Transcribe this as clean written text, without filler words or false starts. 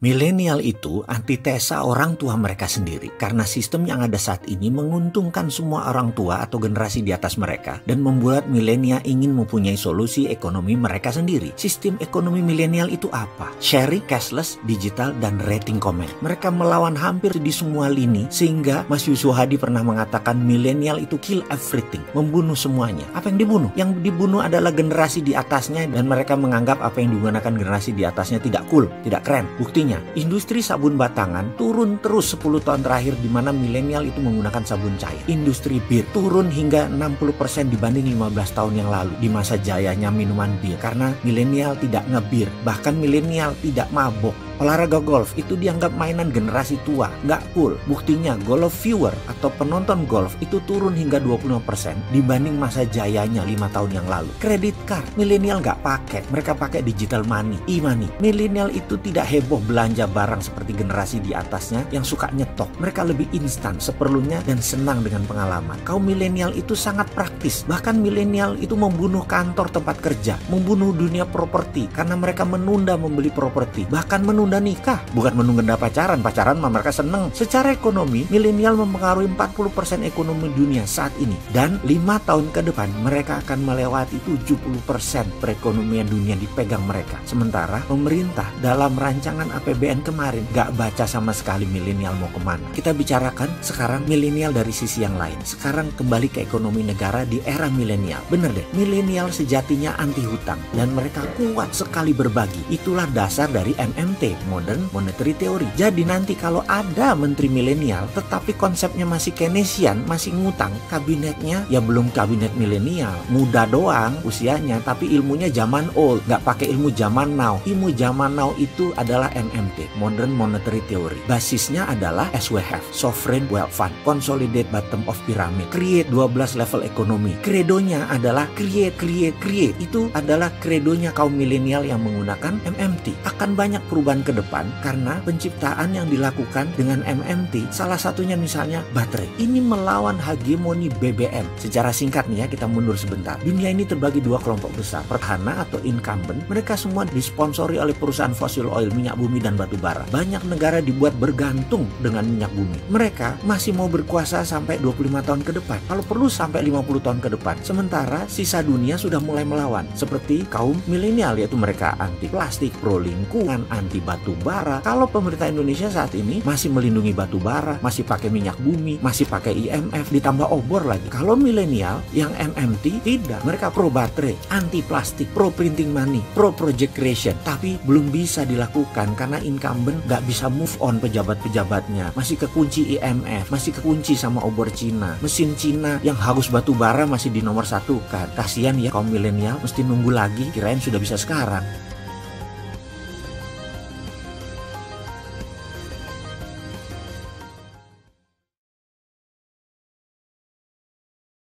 Milenial itu antitesa orang tua mereka sendiri karena sistem yang ada saat ini menguntungkan semua orang tua atau generasi di atas mereka dan membuat milenial ingin mempunyai solusi ekonomi mereka sendiri. Sistem ekonomi milenial itu apa? Sharing, cashless, digital, dan rating comment. Mereka melawan hampir di semua lini sehingga Mas Yusuf Hadi pernah mengatakan milenial itu kill everything, membunuh semuanya. Apa yang dibunuh? Yang dibunuh adalah generasi di atasnya dan mereka menganggap apa yang digunakan generasi di atasnya tidak cool, tidak keren. Buktinya, industri sabun batangan turun terus 10 tahun terakhir di mana milenial itu menggunakan sabun cair. Industri bir turun hingga 60% dibanding 15 tahun yang lalu di masa jayanya minuman bir karena milenial tidak ngebir, bahkan milenial tidak mabok. Olahraga golf itu dianggap mainan generasi tua, nggak cool. Buktinya golf viewer atau penonton golf itu turun hingga 25% dibanding masa jayanya 5 tahun yang lalu. Kredit card, milenial nggak pakai, mereka pakai digital money, e-money. Milenial itu tidak heboh belanja barang seperti generasi di atasnya yang suka nyetok. Mereka lebih instan, seperlunya dan senang dengan pengalaman. Kaum milenial itu sangat praktis, bahkan milenial itu membunuh kantor tempat kerja, membunuh dunia properti karena mereka menunda membeli properti, bahkan menunda nikah, bukan menunda pacaran mah mereka seneng. Secara ekonomi, milenial mempengaruhi 40% ekonomi dunia saat ini dan 5 tahun ke depan mereka akan melewati 70% perekonomian dunia dipegang mereka. Sementara pemerintah dalam rancangan APBN kemarin gak baca sama sekali milenial mau kemana. Kita bicarakan sekarang milenial dari sisi yang lain. Sekarang kembali ke ekonomi negara di era milenial. Bener deh, milenial sejatinya anti hutang dan mereka kuat sekali berbagi. Itulah dasar dari MMT, Modern Monetary Theory. Jadi nanti kalau ada menteri milenial tetapi konsepnya masih Keynesian, masih ngutang, kabinetnya ya belum kabinet milenial, muda doang usianya tapi ilmunya zaman old, nggak pakai ilmu zaman now. Ilmu zaman now itu adalah MMT, Modern Monetary Theory. Basisnya adalah SWF, Sovereign Wealth Fund, Consolidate Bottom of Pyramid, create 12 level ekonomi. Kredonya adalah create. Itu adalah kredonya kaum milenial yang menggunakan MMT. Akan banyak perubahan ke depan karena penciptaan yang dilakukan dengan MMT, salah satunya misalnya baterai. Ini melawan hegemoni BBM. Secara singkat nih ya, kita mundur sebentar. Dunia ini terbagi dua kelompok besar, petahana atau incumbent. Mereka semua disponsori oleh perusahaan fossil oil, minyak bumi dan batu bara. Banyak negara dibuat bergantung dengan minyak bumi. Mereka masih mau berkuasa sampai 25 tahun ke depan, kalau perlu sampai 50 tahun ke depan. Sementara sisa dunia sudah mulai melawan, seperti kaum milenial, yaitu mereka anti plastik, pro lingkungan, anti batu bara. Kalau pemerintah Indonesia saat ini masih melindungi batu bara, masih pakai minyak bumi, masih pakai IMF, ditambah obor lagi. Kalau milenial yang MMT tidak, mereka pro baterai, anti plastik, pro printing money, pro project creation. Tapi belum bisa dilakukan karena incumbent nggak bisa move on pejabat-pejabatnya. Masih kekunci IMF, masih kekunci sama obor Cina. Mesin Cina yang haus batu bara masih di nomor 1 kan. Kasihan ya kaum milenial, mesti nunggu lagi, kirain sudah bisa sekarang.